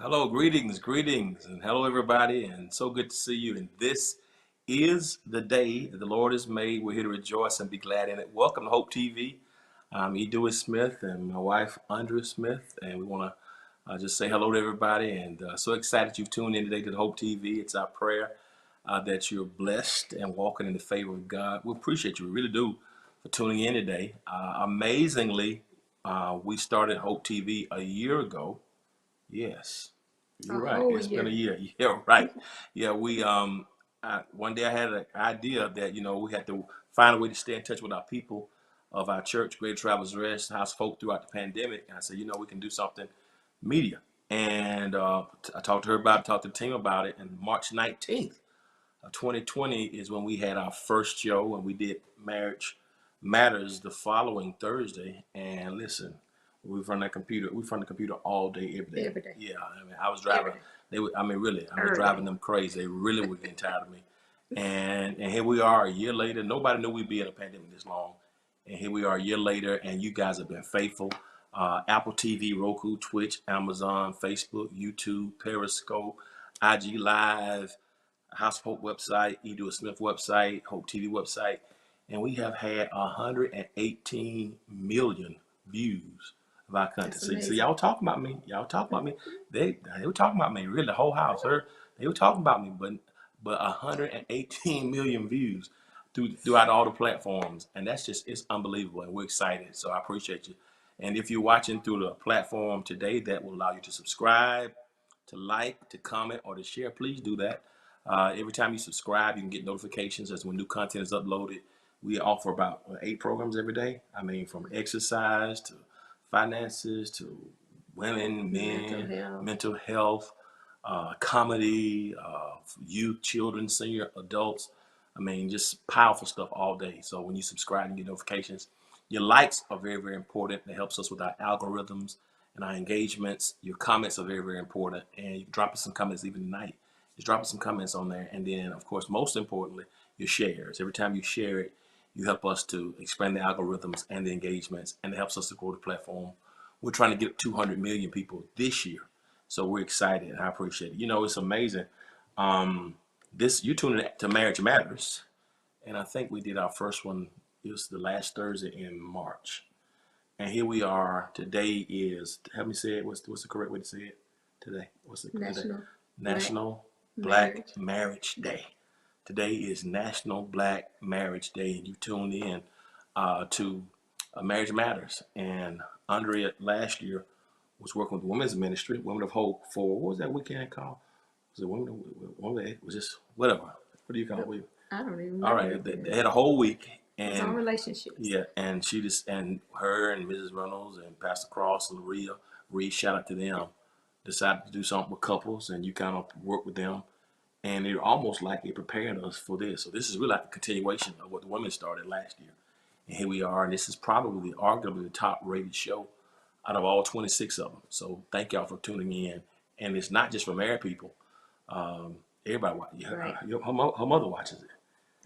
Hello, greetings, and hello, everybody, and so good to see you. And this is the day that the Lord has made. We're here to rejoice and be glad in it. Welcome to Hope TV. I'm Edua Smith and my wife, Andrea Smith, and we want to just say hello to everybody. And so excited you've tuned in today to the Hope TV. It's our prayer that you're blessed and walking in the favor of God. We appreciate you, we really do, for tuning in today. Amazingly, we started Hope TV a year ago. Yes, A you're right. whole It's been a year. year. Yeah, right. Yeah, one day I had an idea that we had to find a way to stay in touch with our people of our church, Greater Travelers Rest, House folk throughout the pandemic. And I said, we can do something media. And I talked to her about it, talked to the team about it. And March 19th of 2020 is when we had our first show, and we did Marriage Matters the following Thursday. And listen, we from that computer. We from the computer all day, every day. Every day. Yeah, I mean, I was Every driving. day. Really, I was Every driving day. them crazy. They really were getting tired of me. And here we are a year later. Nobody knew we'd be in a pandemic this long. And here we are a year later, and you guys have been faithful. Apple TV, Roku, Twitch, Amazon, Facebook, YouTube, Periscope, IG Live, House of Hope website, Edua Smith website, Hope TV website, and we have had 118 million views of our content. That's So amazing. y'all talking about me. Y'all talking about me. They were talking about me. Really, the whole house. They were talking about me. But 118 million views throughout all the platforms, and it's unbelievable. And we're excited. So I appreciate you. And if you're watching through the platform today, that will allow you to subscribe, to like, to comment, or to share. Please do that. Every time you subscribe, you can get notifications as when new content is uploaded. We offer about 8 programs every day. I mean, from exercise to finances to women, Mental men, health. mental health, comedy, youth, children, senior, adults. I mean, just powerful stuff all day. So when you subscribe and get notifications, your likes are very, very important. It helps us with our algorithms and our engagements. Your comments are very, very important. And you drop us some comments even tonight. Just drop us some comments on there. And then, of course, most importantly, your shares. Every time you share it, you help us to expand the algorithms and the engagements, and it helps us to grow the platform. We're trying to get 200 million people this year. So we're excited. I appreciate it. It's amazing. Um, you're tuning in to Marriage Matters, and I think we did our first one. It was the last Thursday in March, and here we are. Today is, help me say it. What's the correct way to say it? Today, what's the today? National Black National Black Marriage Marriage Day. Day. Today is National Black Marriage Day, and you tuned in to Marriage Matters. And Andrea last year was working with the Women's Ministry, Women of Hope, for what was that weekend called? Was it Women of, was just whatever? What do you call it? I don't even All remember right, it. they had a whole week, It's on and relationships. yeah, and her and Mrs. Reynolds and Pastor Cross and Maria Reed, shout out to them, decided to do something with couples, and you kind of work with them, and they're almost like they're preparing us for this. So this is really like a continuation of what the women started last year, and here we are, and this is probably arguably the top rated show out of all 26 of them. So thank y'all for tuning in, and it's not just for married people. Everybody, Right. her mother watches it.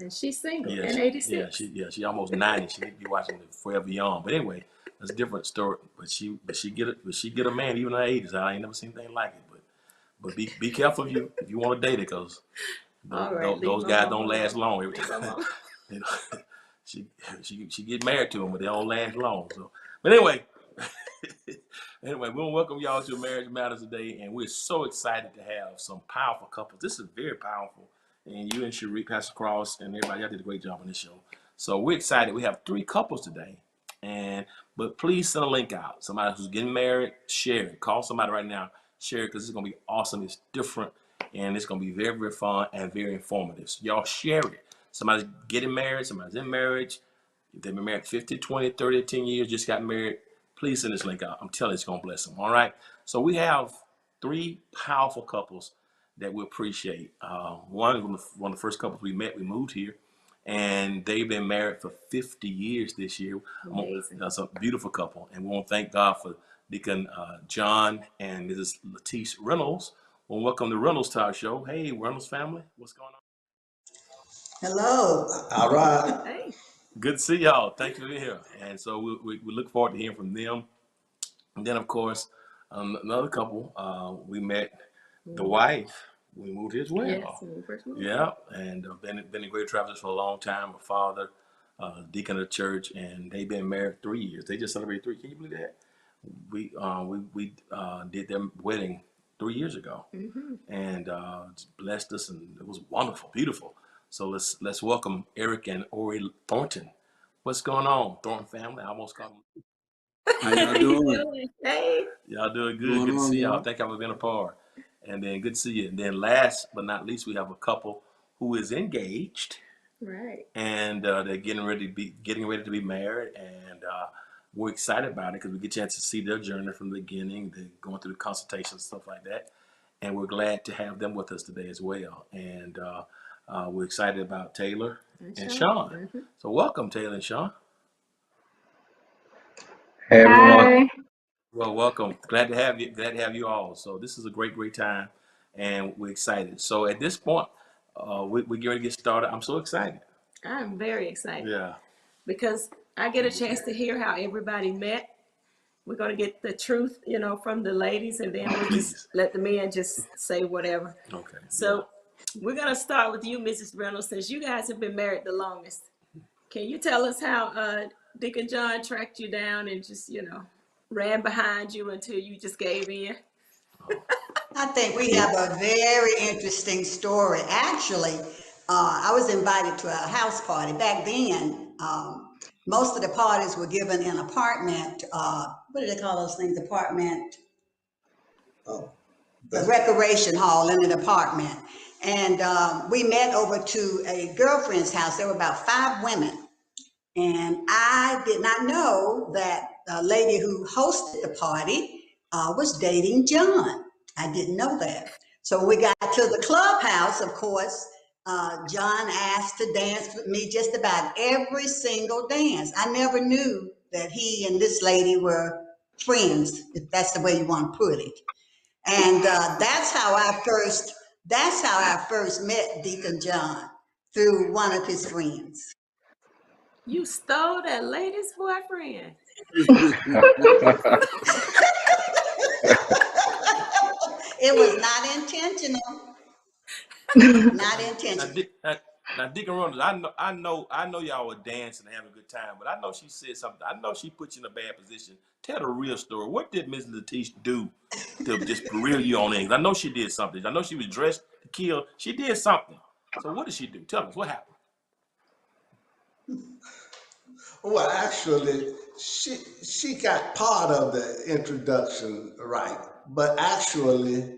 And she's single Yeah, and 86. she almost 90. She need to be watching it Forever Young. But anyway, that's a different story. But she get a man even in her 80s. I ain't never seen anything like it. But be careful if you want to date it, because All right, leave those my guys mama don't last alone. long every Leave my time. mama. You know, she get married to them, but they don't last long. So, but anyway. Anyway, we want to welcome y'all to Marriage Matters today, and we're so excited to have some powerful couples. This is very powerful, and you and Cherie, Pastor Cross, and everybody, y'all did a great job on this show. So we're excited. We have 3 couples today, but please send a link out. Somebody who's getting married, share it. Call somebody right now, share it, because it's gonna be awesome. It's different, and it's gonna be very, very fun and very informative. So y'all share it. Somebody's getting married, somebody's in marriage. If they've been married 50, 20, 30, 10 years, just got married, please send this link out. I'm telling you, it's going to bless them. All right. So we have 3 powerful couples that we appreciate. One of the first couples we met, we moved here, and they've been married for 50 years this year. Amazing. That's a beautiful couple. And we want to thank God for Deacon John and Mrs. Letice Reynolds. Well, welcome the Reynolds to our show. Hey, Reynolds family, what's going on? Hello. All right. Hey. Good to see y'all. Thank you for being here. And so we look forward to hearing from them. And then, of course, Another couple, we met the Mhm. wife. We moved here as Yes, well. when we first moved here. Yeah, and been in Great Travelers for a long time. My father, deacon of the church, and they've been married 3 years. They just celebrated three. Can you believe that? We did their wedding 3 years ago, Hmm. and it's blessed us, and it was wonderful, beautiful. So let's welcome Eric and Ori Thornton. What's going on, Thornton family? I almost called them. How y'all How you doing? doing? Hey. Y'all doing What's good. going Good to on, see y'all. y'all? Thank y'all for being a part. And then good to see you. And then last but not least, we have a couple who is engaged, Right. and they're getting ready to be married, and we're excited about it because we get a chance to see their journey from the beginning. They're going through the consultations and stuff like that, and we're glad to have them with us today as well. And we're excited about Taylor And and Sean. Sean. Hmm. So welcome, Taylor and Sean. Hey everyone. Hi. Well, welcome. Glad to have you. Glad to have you all. So this is a great time, and we're excited. So at this point, we're going to get started. I'm so excited. I'm very excited Yeah. because I get a chance to hear how everybody met. We're going to get the truth, from the ladies, and then we'll just Please. let the men just say whatever. Okay. Yeah. So we're going to start with you, Mrs. Reynolds, since you guys have been married the longest. Can you tell us how Deacon John tracked you down and just, ran behind you until you just gave in? Oh, I think we have a very interesting story. Actually, I was invited to a house party. Back then, most of the parties were given in apartment, what do they call those things? Apartment, Oh, a that's recreation hall in an apartment. And we met over to a girlfriend's house. There were about 5 women. And I did not know that the lady who hosted the party was dating John. I didn't know that. So when we got to the clubhouse, of course, John asked to dance with me just about every single dance. I never knew that he and this lady were friends, if that's the way you want to put it. And that's how I first met Deacon John, through one of his friends. You stole that lady's boyfriend. It was not intentional. Not now, intentional. now, Deacon Ronald, I know y'all were dancing and having a good time, but I know she said something. I know she put you in a bad position. Tell the real story. What did Miss Letitia do to just reel you on in? I know she did something. I know she was dressed to kill. She did something. So what did she do? Tell us what happened. well, actually, she got part of the introduction right, but actually,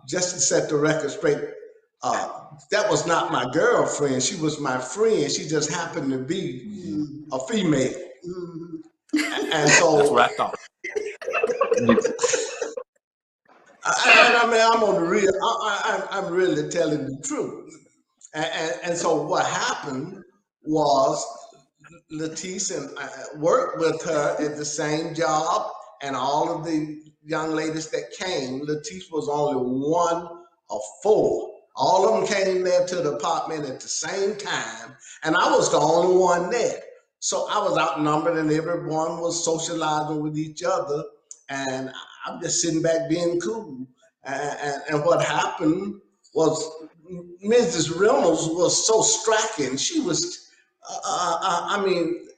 just to set the record straight, that was not my girlfriend. She was my friend. She just happened to be a female, Mhm. and That's what I so thought. I mean, I'm on the real. I'm really telling the truth. And so what happened was Letice and I worked with her at the same job, and all of the young ladies that came, Letice was only one of 4. All of them came there to the apartment at the same time, and I was the only one there. So I was outnumbered, and everyone was socializing with each other, and I'm just sitting back being cool. And what happened was Mrs. Reynolds was so striking. She was, I mean,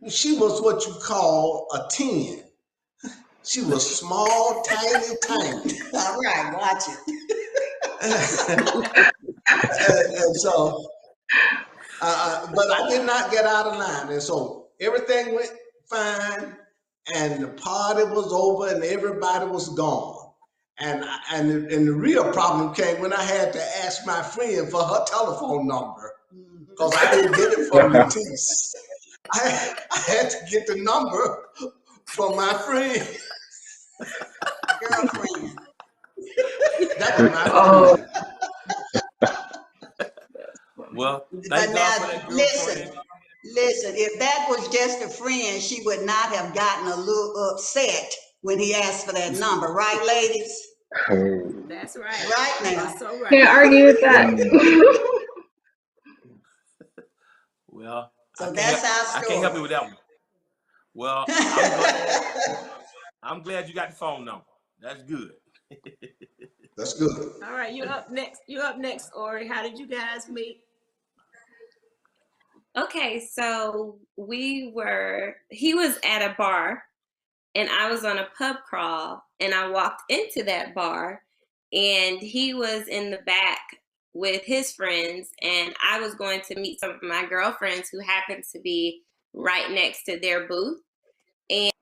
she was what you call a 10. She was small, tiny. All right, watch and, and so, but I did not get out of line. And so everything went fine, and the party was over, and everybody was gone. And the real problem came when I had to ask my friend for her telephone number, it. because I didn't get it from Letice. I had to get the number from my friend. Girlfriend. That was my Oh, friend. Well, But thank God for now, that listen, girlfriend. if that was just a friend, she would not have gotten a little upset when he asked for that number, right, ladies? That's right. Right You are now. so right. can't argue with that. Well, So that's our I can't help you story. with that one. Well, I'm glad. I'm glad you got the phone number. That's good. That's good. All right, you up next. You up next, Ori. How did you guys meet? Okay, so he was at a bar and I was on a pub crawl and I walked into that bar and he was in the back with his friends and I was going to meet some of my girlfriends who happened to be right next to their booth. And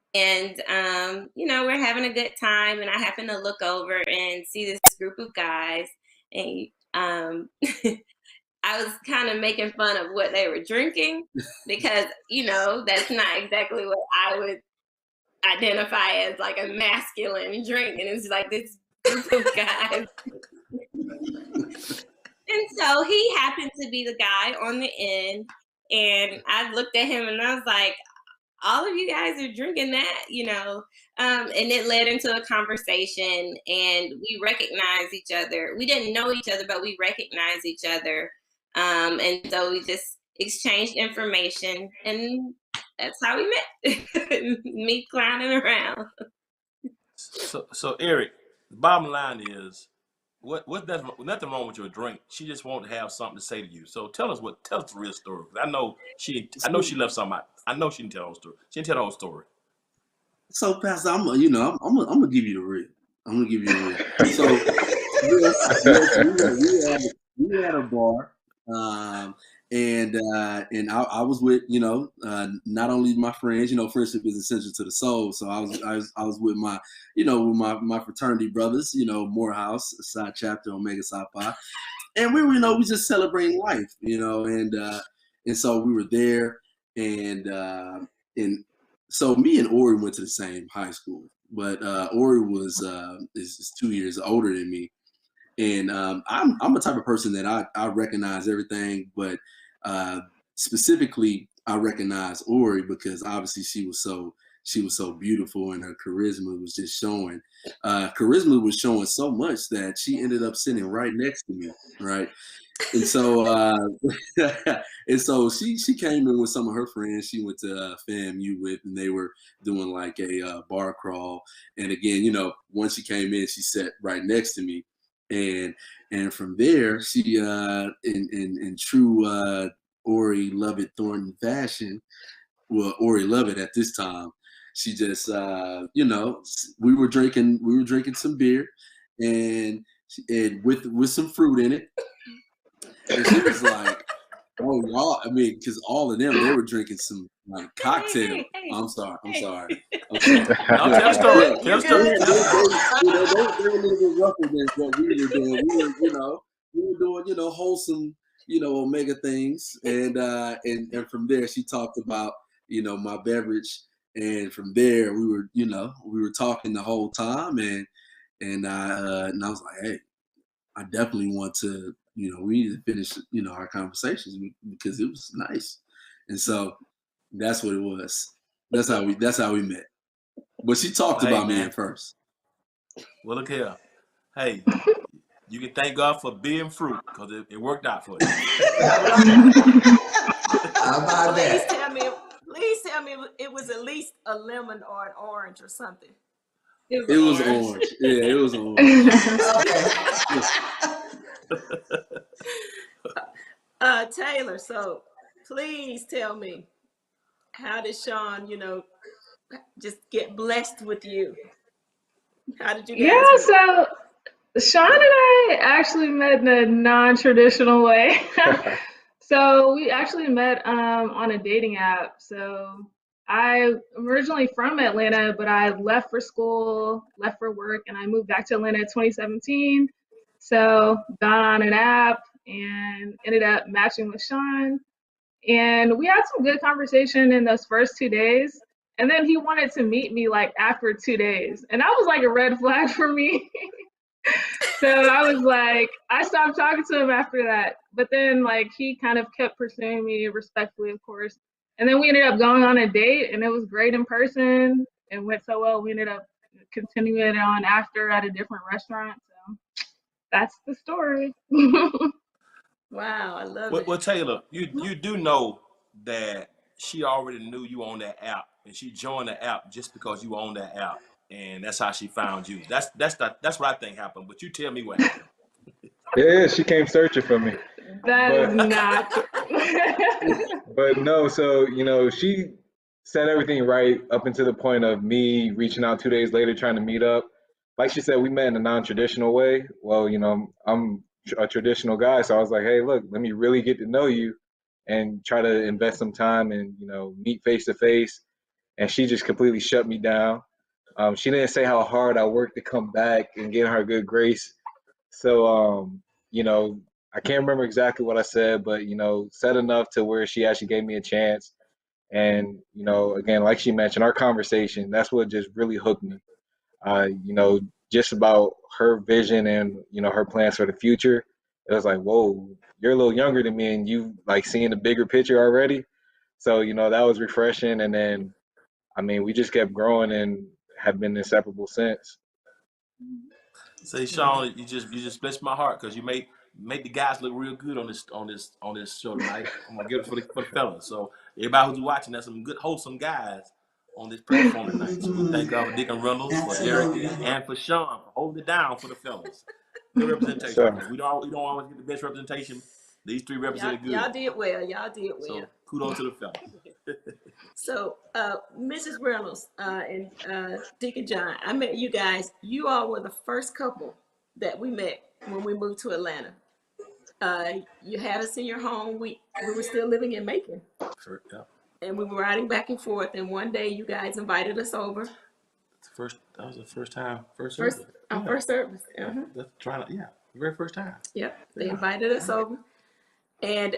we're having a good time and I happen to look over and see this group of guys and I was kind of making fun of what they were drinking because, that's not exactly what I would identify as like a masculine drink. And it's like this group of guys. And so he happened to be the guy on the end. And I looked at him and I was like, all of you guys are drinking that, and it led into a conversation and we recognized each other. We didn't know each other, but we recognized each other. And so we just exchanged information and that's how we met. Me clowning around. So Eric, the bottom line is, nothing wrong with your drink. She just wanted to have something to say to you. So tell us the real story. I know she left something out. I know she didn't tell the whole story. She didn't tell the whole story. So Pastor, I'm gonna give you the real. I'm gonna give you the real. So yes, we had a bar, and I was with not only my friends. Friendship is essential to the soul. So I was with my with my fraternity brothers. Morehouse Side Chapter, Omega Psi Phi, and we were we just celebrating life. And so we were there, and so me and Ori went to the same high school, but Ori is 2 years older than me. And I'm a type of person that I recognize everything, but specifically I recognize Ori because obviously she was so beautiful and her charisma was just showing. Charisma was showing so much that she ended up sitting right next to me, right? And so she came in with some of her friends. She went to FAMU with, and they were doing like a bar crawl. And again, once she came in, she sat right next to me. And from there, she in true Ori Lovett Thornton fashion, well, Ori Lovett at this time, she just we were drinking some beer, and with some fruit in it, and she was like, "Oh, y'all!" I mean, because all of them, they were drinking some like cocktail. Hey. I'm sorry. Now tell the story. Tell the story. They were a little bit rougher than what we were doing. We were doing, wholesome, Omega things. And from there, she talked about, my beverage. And from there, we were talking the whole time. And I was like, hey, I definitely want to, we need to finish, our conversations because it was nice. And so that's what it was. That's how we met. But she talked about me at first. Well, look here. Hey, you can thank God for being fruit because it worked out for you. How about that? Please tell me it was at least a lemon or an orange or something. It was orange. Yeah, it was orange. Taylor, so please tell me, how did Sean, just get blessed with you? How did you guys meet? So Sean and I actually met in a non-traditional way. So we actually met on a dating app. So I'm originally from Atlanta, but I left for school, left for work, and I moved back to Atlanta in 2017. So got on an app and ended up matching with Sean. And we had some good conversation in those first 2 days. And then he wanted to meet me like after 2 days. And that was like a red flag for me. So I was like, I stopped talking to him after that. But then like he kind of kept pursuing me respectfully, of course. And then we ended up going on a date and it was great in person. It went so well. We ended up continuing it on after at a different restaurant. So that's the story. Wow, I love it. Well, Taylor, you do know that she already knew you on that app, and she joined the app just because you on that app. and that's how she found you. That's what I think happened. But you tell me what happened. Yeah, she came searching for me. That is But not true. but no, so she set everything right up until the point of me reaching out 2 days later trying to meet up. Like she said, we met in a non-traditional way. Well, I'm a traditional guy, so I was like, hey, look, let me really get to know you and try to invest some time and meet face to face. And she just completely shut me down. She didn't say how hard I worked to come back and get her good grace. So, I can't remember exactly what I said, but, said enough to where she actually gave me a chance. And, again, like she mentioned, our conversation, that's what just really hooked me. Just about her vision and, her plans for the future. It was like, whoa, you're a little younger than me and you like seeing the bigger picture already. So, that was refreshing. And then, I mean, we just kept growing and have been inseparable since. Say, Sean, you just blessed my heart because you make the guys look real good on this show tonight. I'm gonna give it for the fellas. So everybody who's watching, there's some good wholesome guys on this platform tonight. So we thank God for Deacon Reynolds, for Eric, Absolutely. and for Sean for holding it down for the fellas. Good representation. So, We don't always get the best representation. These three represented good. Y'all did well. Y'all did well. So kudos to the fellas. So, Mrs. Reynolds and Deacon John, I met you guys. You all were the first couple that we met when we moved to Atlanta. You had us in your home. We were still living in Macon, Sure, yeah. and we were riding back and forth. And one day, you guys invited us over. That was the first time, first First, service. our Yeah. first service. That's very first time. Yep, they Yeah. invited us over. And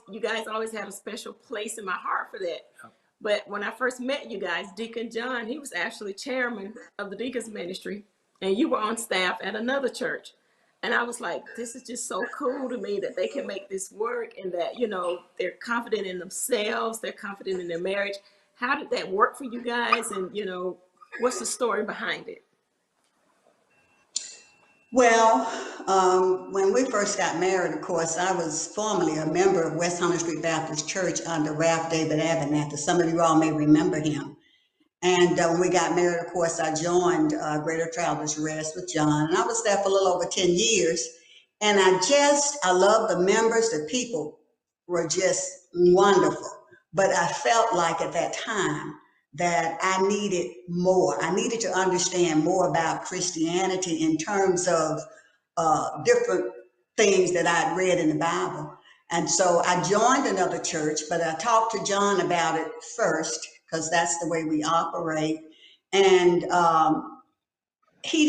you guys always had a special place in my heart for that. Yep. But when I first met you guys, Deacon John, he was actually chairman of the Deacons Ministry, and you were on staff at another church. And I was like, this is just so cool to me that they can make this work and that, they're confident in themselves, they're confident in their marriage. How did that work for you guys? And, what's the story behind it? Well, when we first got married, of course, I was formerly a member of West Hunter Street Baptist Church under Ralph David Abernathy. Some of you all may remember him. And when we got married, of course, I joined Greater Travelers Rest with John. And I was there for a little over 10 years. And I love the members, the people were just wonderful. But I felt like at that time that I needed more. I needed to understand more about Christianity in terms of different things that I'd read in the Bible. And so I joined another church, but I talked to John about it first, because that's the way we operate. And he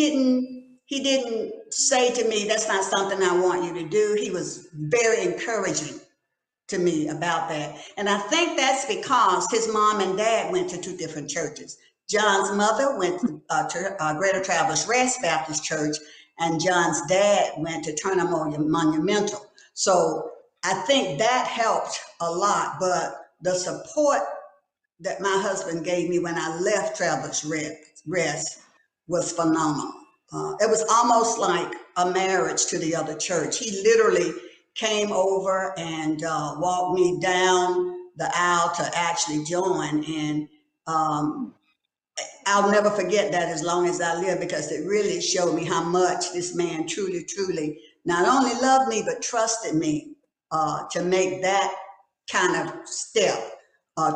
didn't say to me, that's not something I want you to do. He was very encouraging to me about that. And I think that's because his mom and dad went to two different churches. John's mother went to Greater Travelers Rest Baptist Church, and John's dad went to Turner Monumental. So I think that helped a lot, but the support that my husband gave me when I left Travelers Rest was phenomenal. It was almost like a marriage to the other church. He literally came over and walked me down the aisle to actually join. And I'll never forget that as long as I live, because it really showed me how much this man truly, truly not only loved me, but trusted me to make that kind of step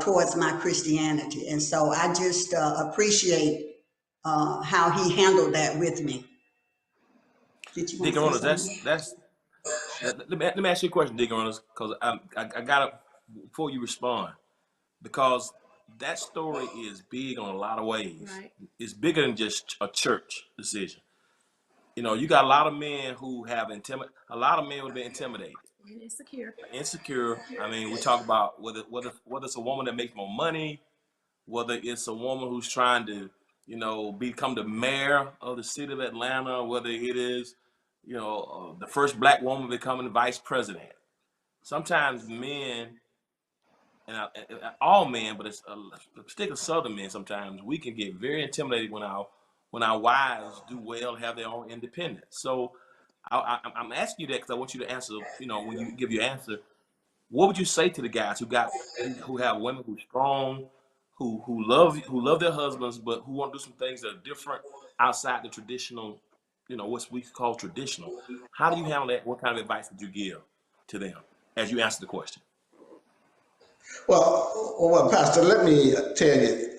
towards my Christianity. And so I just appreciate how he handled that with me. Deacon Reynolds, let me ask you a question, Deacon Reynolds, because I gotta, before you respond, because that story is big on a lot of ways. Right. It's bigger than just a church decision. You got a lot of men who have a lot of men would be intimidated. Insecure. I mean, we talk about whether it's a woman that makes more money, whether it's a woman who's trying to, become the mayor of the city of Atlanta, whether it is, the first black woman becoming the vice president. Sometimes men, and all men, but it's particularly Southern men, sometimes we can get very intimidated when our wives do well, have their own independence. So I'm asking you that because I want you to answer, when you give your answer, what would you say to the guys who have women who are strong, who love their husbands, but who want to do some things that are different outside the traditional, what we call traditional. How do you handle that? What kind of advice would you give to them as you answer the question? Well, Pastor, let me tell you,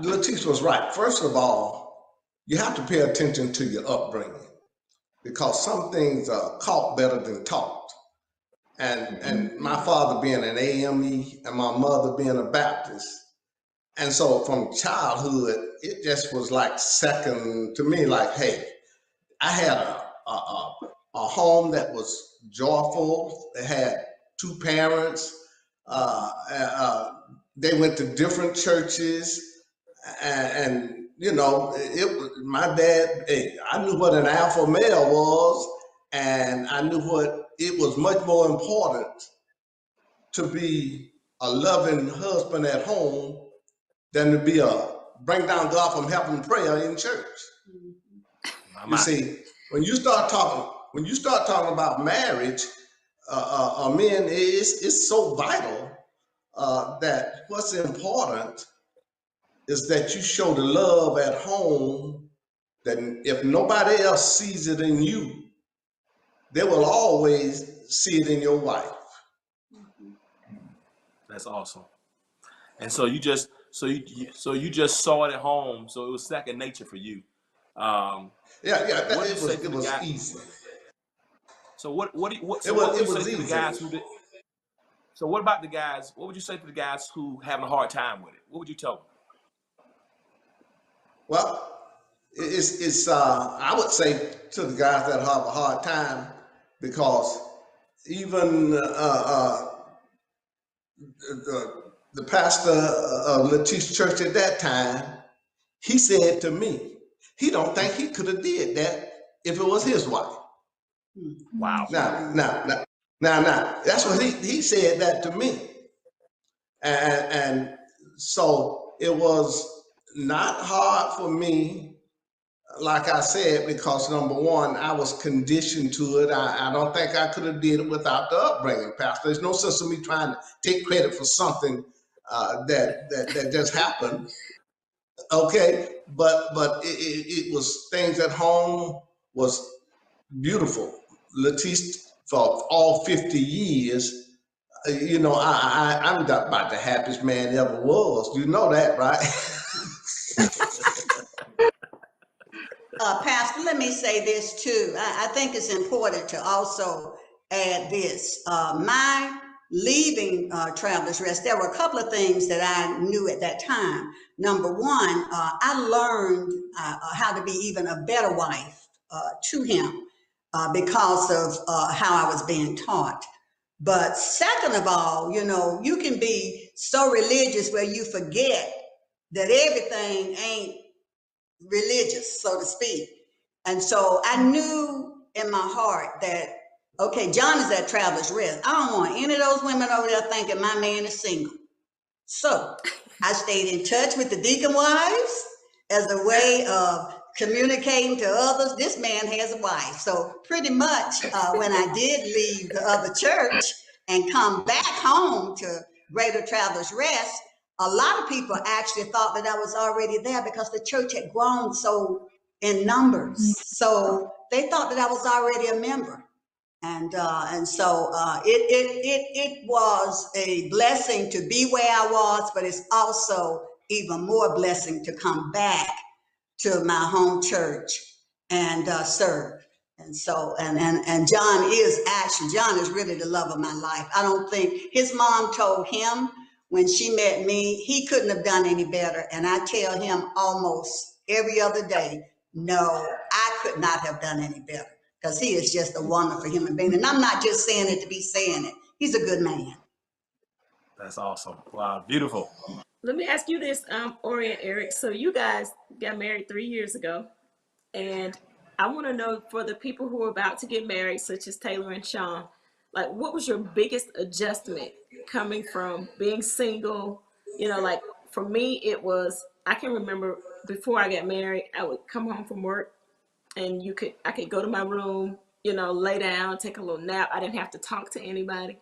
Letitia was right. First of all, you have to pay attention to your upbringing because some things are caught better than taught. And my father being an AME and my mother being a Baptist. And so from childhood, it just was like second to me, like, hey, I had a home that was joyful. It had two parents. They went to different churches, and it was my dad. Hey, I knew what an alpha male was, and I knew what it was much more important to be a loving husband at home than to be a bring down God from heaven prayer in church. You see, when you start talking about marriage, men, it's so vital that what's important is that you show the love at home, that if nobody else sees it in you, they will always see it in your wife. That's awesome. And so you just saw it at home, so it was second nature for you. It was easy. So what would you say to the guys who did? So what about the guys? What would you say to the guys who having a hard time with it? What would you tell them? Well, it's I would say to the guys that have a hard time, because even the pastor of Letitia Church at that time, he said to me, he don't think he could have did that if it was his wife. Wow. Now, that's what he said that to me. And so it was not hard for me, like I said, because number one, I was conditioned to it. I don't think I could have did it without the upbringing, Pastor. There's no sense of me trying to take credit for something that just happened. Okay, but it was things at home was beautiful. Letitia, for all 50 years, I'm about the happiest man ever was. You know that, right? Pastor, let me say this too. I think it's important to also add this. My leaving Travelers Rest, there were a couple of things that I knew at that time. Number one, I learned how to be even a better wife to him because of how I was being taught. But second of all, you can be so religious where you forget that everything ain't religious, so to speak. And so I knew in my heart that, okay, John is at Travelers Rest. I don't want any of those women over there thinking my man is single. So I stayed in touch with the deacon wives as a way of communicating to others. This man has a wife. So pretty much when I did leave the other church and come back home to Greater Travelers Rest, a lot of people actually thought that I was already there because the church had grown so in numbers. So they thought that I was already a member. And so it was a blessing to be where I was, but it's also even more blessing to come back to my home church and serve. And so, and John is really the love of my life. I don't think his mom told him when she met me, he couldn't have done any better. And I tell him almost every other day, no, I could not have done any better, because he is just a wonderful human being. And I'm not just saying it to be saying it. He's a good man. That's awesome. Wow, beautiful. Let me ask you this, Ori and Eric. So you guys got married 3 years ago, and I want to know, for the people who are about to get married, such as Taylor and Sean, like, what was your biggest adjustment coming from being single? Like for me, it was, I can remember before I got married, I would come home from work and I could go to my room, lay down, take a little nap. I didn't have to talk to anybody.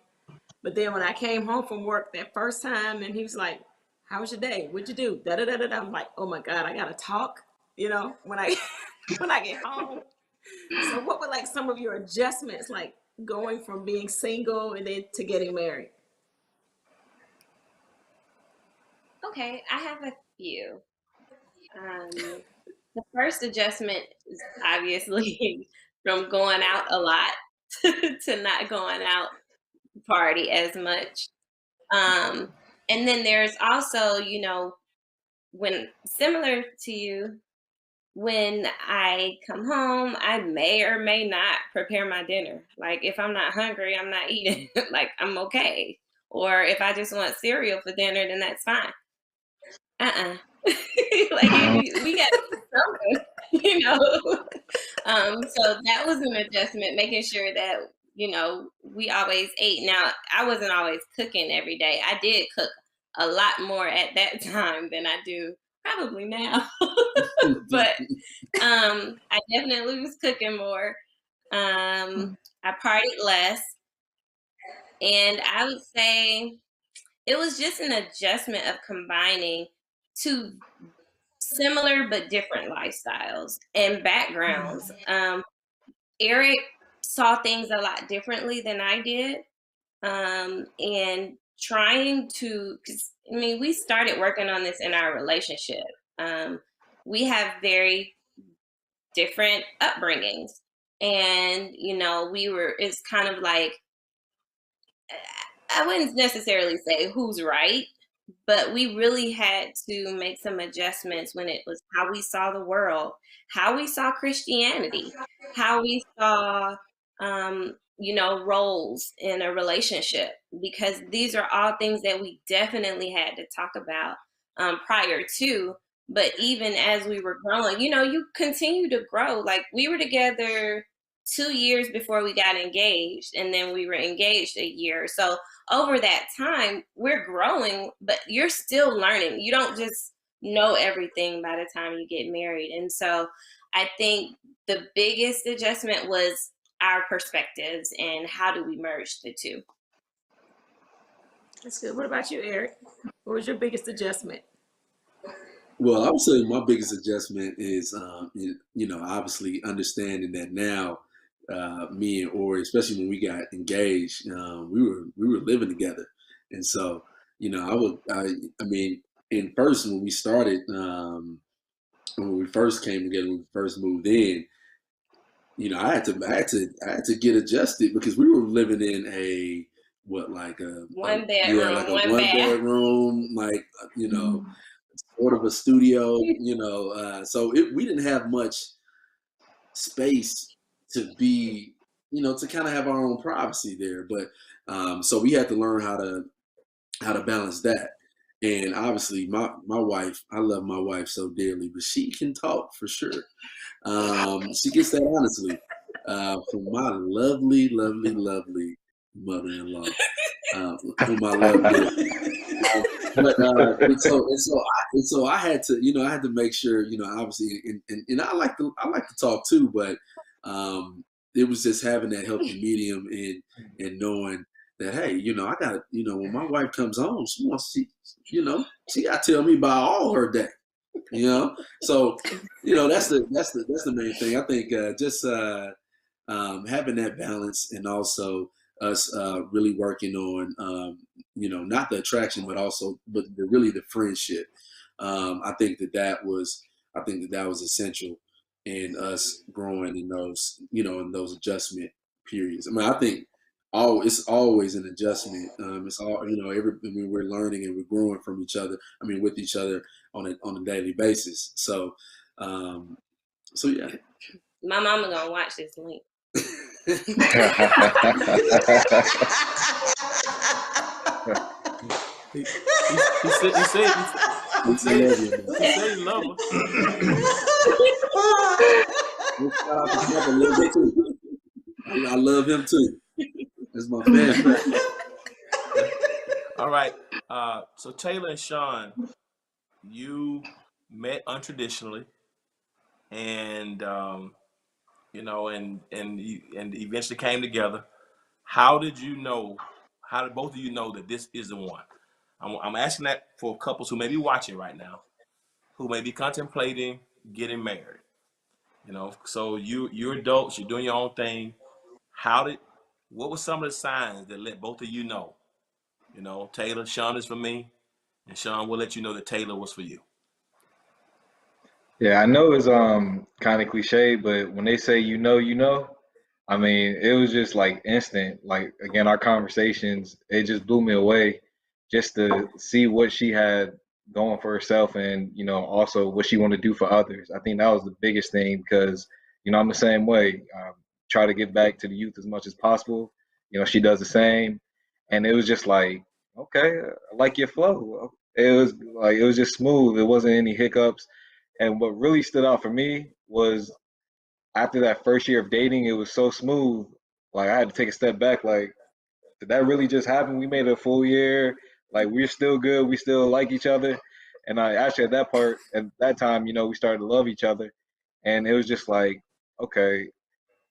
But then when I came home from work that first time, and he was like, how was your day? What'd you do? Da da da da da. I'm like, oh my God, I gotta talk, when I when I get home. So what were like some of your adjustments, like going from being single and then to getting married? Okay, I have a few. The first adjustment is obviously from going out a lot to not going out party as much. Um, and then there's also, when similar to you, when I come home, I may or may not prepare my dinner. Like if I'm not hungry, I'm not eating. Like I'm okay. Or if I just want cereal for dinner, then that's fine. Like we got to do something, you know. So that was an adjustment, making sure that we always ate. Now I wasn't always cooking every day. I did cook a lot more at that time than I do probably now. But I definitely was cooking more. I partied less, and I would say it was just an adjustment of combining two similar but different lifestyles and backgrounds. Eric saw things a lot differently than I did. And trying to, because we started working on this in our relationship. We have very different upbringings. And, it's kind of like, I wouldn't necessarily say who's right, but we really had to make some adjustments when it was how we saw the world, how we saw Christianity, how we saw, roles in a relationship, because these are all things that we definitely had to talk about prior to. But even as we were growing, you continue to grow. Like we were together 2 years before we got engaged, and then we were engaged a year. So over that time, we're growing, but you're still learning. You don't just know everything by the time you get married. And so I think the biggest adjustment was our perspectives and how do we merge the two. That's good. What about you, Eric? What was your biggest adjustment? Well, I would say my biggest adjustment is, obviously understanding that now, me and Ori, especially when we got engaged, we were living together, and so, in first when we started, when we first came together, when we first moved in, I had to get adjusted because we were living in a what like a One yeah, bedroom, like a one one bath. bedroom, like sort of a studio, so we didn't have much space to be, to kind of have our own privacy there. But so we had to learn how to balance that. And obviously, my wife, I love my wife so dearly, but she can talk for sure. She gets that honestly from my lovely, lovely, lovely mother-in-law, whom I love dearly. So I had to, I had to make sure, obviously, and I like to talk too, but it was just having that healthy medium and knowing that, hey, I got, when my wife comes home, she wants to, she got to tell me about all her day, so that's the main thing. I think just having that balance, and also us really working on not the attraction, but really the friendship. I think that was essential in us growing in those in those adjustment periods. I think it's always an adjustment. It's all we're learning and we're growing from each other. With each other on a daily basis. So yeah. My mama gonna watch this link. He said he love her. I love him too. That's my fan. All right. So Taylor and Sean, you met untraditionally, and and eventually came together. How did both of you know that this is the one? I'm asking that for couples who may be watching right now, who may be contemplating getting married. So you're adults, you're doing your own thing. What were some of the signs that let both of you know? Taylor, Sean is for me, and Sean will let you know that Taylor was for you. Yeah, I know it's kind of cliche, but when they say you know, I mean, it was just like instant. Like again, our conversations, it just blew me away just to see what she had going for herself and, also what she wanted to do for others. I think that was the biggest thing because, I'm the same way. Try to give back to the youth as much as possible. She does the same. And it was just like, okay, I like your flow. It was just smooth. There wasn't any hiccups. And what really stood out for me was after that first year of dating, it was so smooth. Like I had to take a step back. Like, did that really just happen? We made a full year. Like we're still good. We still like each other. And I actually at that time, we started to love each other. And it was just like, okay.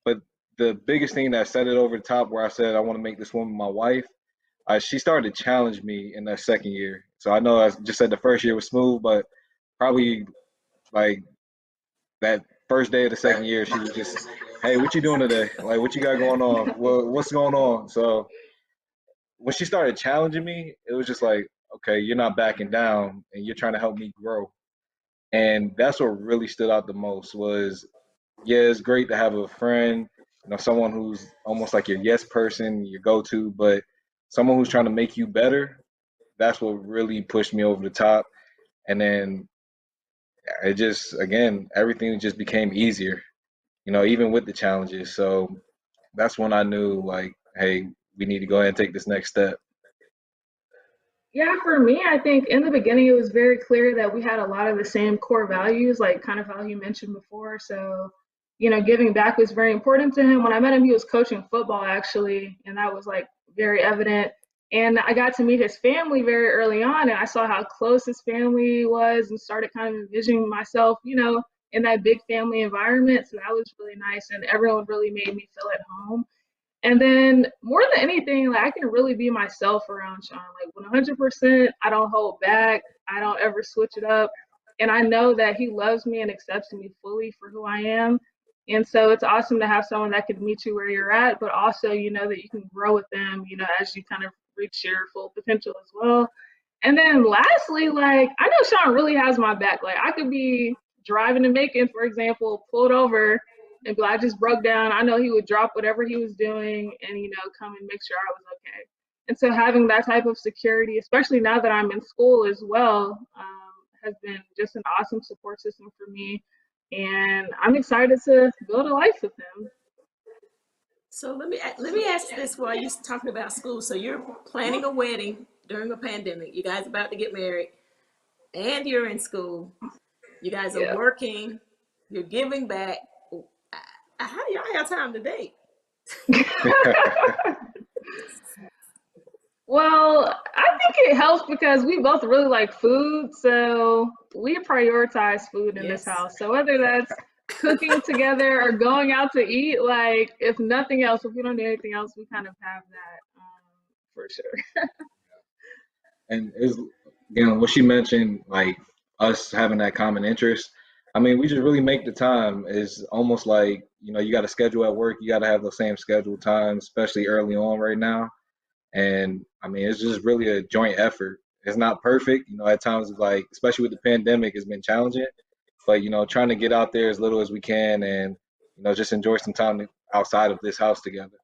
But the biggest thing that set it over the top where I said I want to make this woman my wife, she started to challenge me in that second year. So I know I just said the first year was smooth, but probably like that first day of the second year, she was just, "Hey, what you doing today? Like, what you got going on? What's going on?" So when she started challenging me, it was just like, "Okay, you're not backing down, and you're trying to help me grow." And that's what really stood out the most was, yeah, it's great to have a friend, someone who's almost like your yes person, your go-to, but someone who's trying to make you better. That's what really pushed me over the top. And then it just, again, everything just became easier, even with the challenges. So that's when I knew, like, hey, we need to go ahead and take this next step. Yeah, for me, I think in the beginning it was very clear that we had a lot of the same core values, like kind of how you mentioned before. So, giving back was very important to him. When I met him, he was coaching football actually, and that was like very evident. And I got to meet his family very early on, and I saw how close his family was and started kind of envisioning myself, in that big family environment. So that was really nice, and everyone really made me feel at home. And then more than anything, like I can really be myself around Sean. Like 100%, I don't hold back. I don't ever switch it up. And I know that he loves me and accepts me fully for who I am. And so it's awesome to have someone that could meet you where you're at, but also you know that you can grow with them, as you kind of reach your full potential as well. And then lastly, like I know Sean really has my back. Like I could be driving to Macon, for example, pulled over and be like, I just broke down. I know he would drop whatever he was doing and, come and make sure I was okay. And so having that type of security, especially now that I'm in school as well, has been just an awesome support system for me. And I'm excited to build a life with him. So let me ask this while you're talking about school. So you're planning a wedding during a pandemic. You guys about to get married, and you're in school. You guys are Yeah. working. You're giving back. How do y'all have time to date? Well, I think it helps because we both really like food, so we prioritize food in this Yes. house. So whether that's cooking together or going out to eat, like if nothing else, if we don't do anything else, we kind of have that for sure. And is what she mentioned, like us having that common interest. I mean, we just really make the time. Is almost like you got a schedule at work. You got to have the same schedule time, especially early on right now. And I mean, it's just really a joint effort. It's not perfect, at times, like especially with the pandemic, it's been challenging. But trying to get out there as little as we can, and just enjoy some time outside of this house together.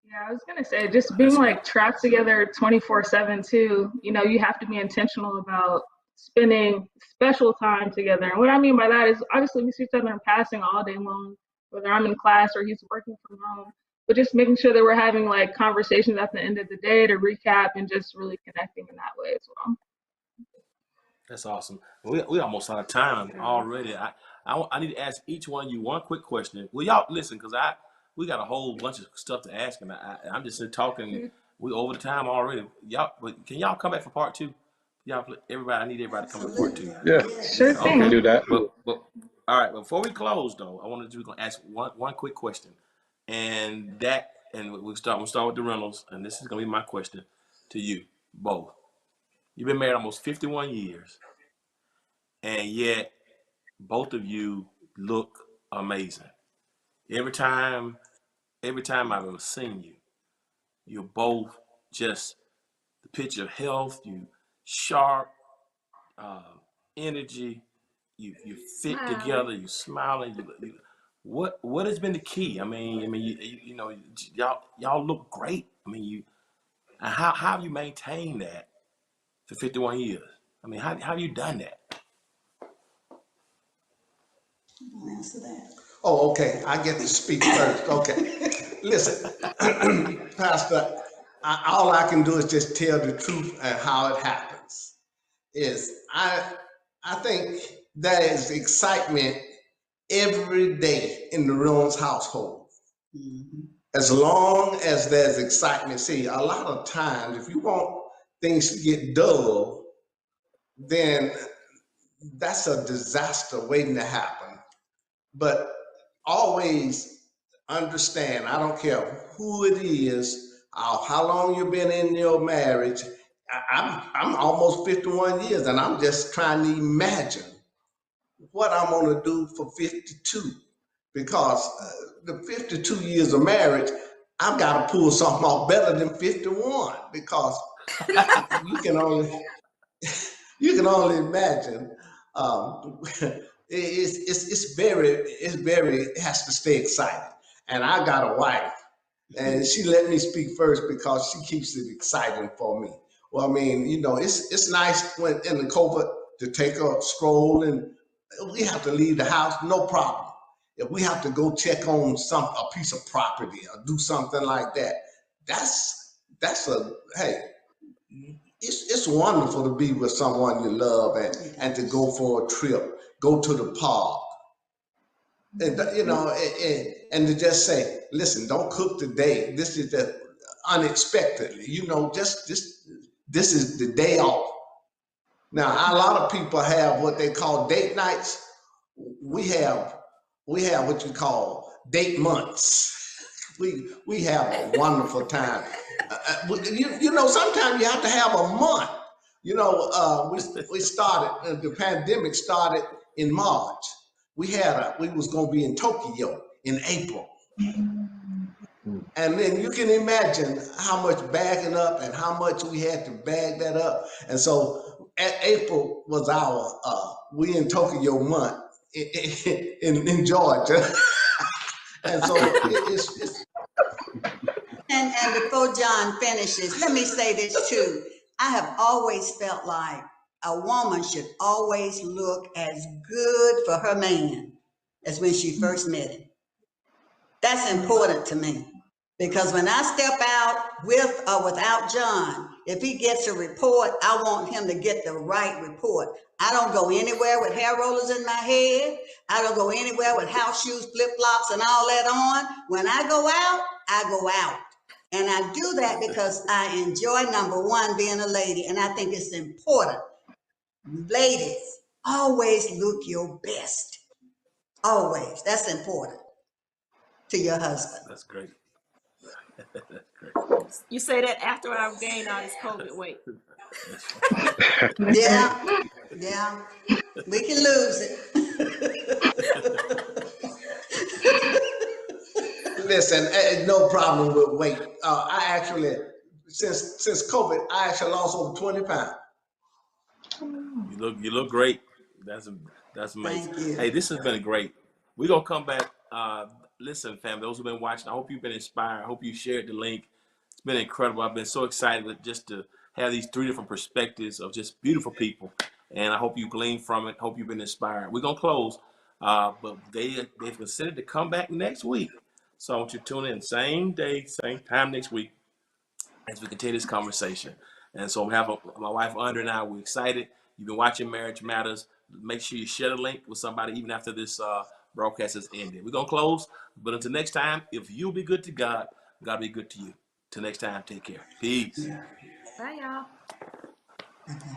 Yeah, I was gonna say just being That's good. like trapped together 24/7 too, you have to be intentional about spending special time together. And what I mean by that is obviously we see each other in passing all day long, whether I'm in class or he's working from home. But just making sure that we're having like conversations at the end of the day to recap and just really connecting in that way as well. That's awesome. We almost out of time Yeah. already. I need to ask each one of you one quick question. Well, y'all listen, because we got a whole bunch of stuff to ask, and I'm just talking. We over the time already. Y'all, but can y'all come back for part two? Y'all, everybody. I need everybody to come back for part two. Yeah, Sure we can thing. do that. But all right. Before we close, though, I wanted to gonna ask one quick question, and we'll start with the Reynolds, and this is gonna be my question to you both. You've been married almost 51 years, and yet both of you look amazing. Every time I've ever seen you, you're both just the picture of health. You sharp, uh, energy. You fit together. You smiling. What has been the key? I mean, you know, y'all look great. I mean, how have you maintained that for 51 years? I mean, how have you done that? I'll answer that. Oh, okay. I get to speak first. Okay. Listen, Pastor, all I can do is just tell the truth and how it happens. I think there is excitement every day in the Rollins household. Mhm. As long as there's excitement. See, a lot of times, if you want things to get dull, then that's a disaster waiting to happen. But always understand, I don't care who it is, how long you've been in your marriage. I'm almost 51 years, and I'm just trying to imagine what I'm gonna do for 52, because the 52 years of marriage, I've got to pull something off better than 51, because you can only you can only imagine. It has to stay exciting. And I got a wife, and she let me speak first because she keeps it exciting for me. Well, I mean, you know, it's nice when in the COVID to take a stroll, and we have to leave the house, no problem. If we have to go check on a piece of property or do something like that, that's hey, it's wonderful to be with someone you love, and to go for a trip, go to the park, and you know, and to just say, listen, don't cook today. This is the unexpectedly, you know, just this is the day off. Now, a lot of people have what they call date nights. We have what you call date months. We have a wonderful time. You know, sometimes you have to have a month. You know, we started, the pandemic started in March. We was going to be in Tokyo in April. And then you can imagine how much bagging up and how much we had to bag that up. And so April was our, we in Tokyo month in Georgia. And so it's And before John finishes, let me say this too. I have always felt like a woman should always look as good for her man as when she first met him. That's important to me, because when I step out with or without John, if he gets a report, I want him to get the right report. I don't go anywhere with hair rollers in my head. I don't go anywhere with house shoes, flip-flops, and all that on. When I go out, I go out. And I do that because I enjoy, number one, being a lady, and I think it's important. Ladies, always look your best. Always. That's important to your husband. That's great. You say that after I've gained all this COVID weight. Yeah, yeah. We can lose it. Listen, no problem with weight. I actually, since COVID, I actually lost over 20 pounds. You look great. That's amazing. Thank you. Hey, this has been great. We're gonna come back. Listen, fam, those who've been watching, I hope you've been inspired. I hope you shared the link. It's been incredible. I've been so excited just to have these 3 different perspectives of just beautiful people, and I hope you glean from it. Hope you've been inspired. We're gonna close, but they've considered to come back next week. So I want you to tune in, same day, same time next week, as we continue this conversation. And so we have my wife Andrea and I. We're excited. You've been watching Marriage Matters. Make sure you share the link with somebody even after this broadcast has ended. We're gonna close, but until next time, if you'll be good to God, God be good to you. Till next time, take care. Peace. Bye, y'all. Okay.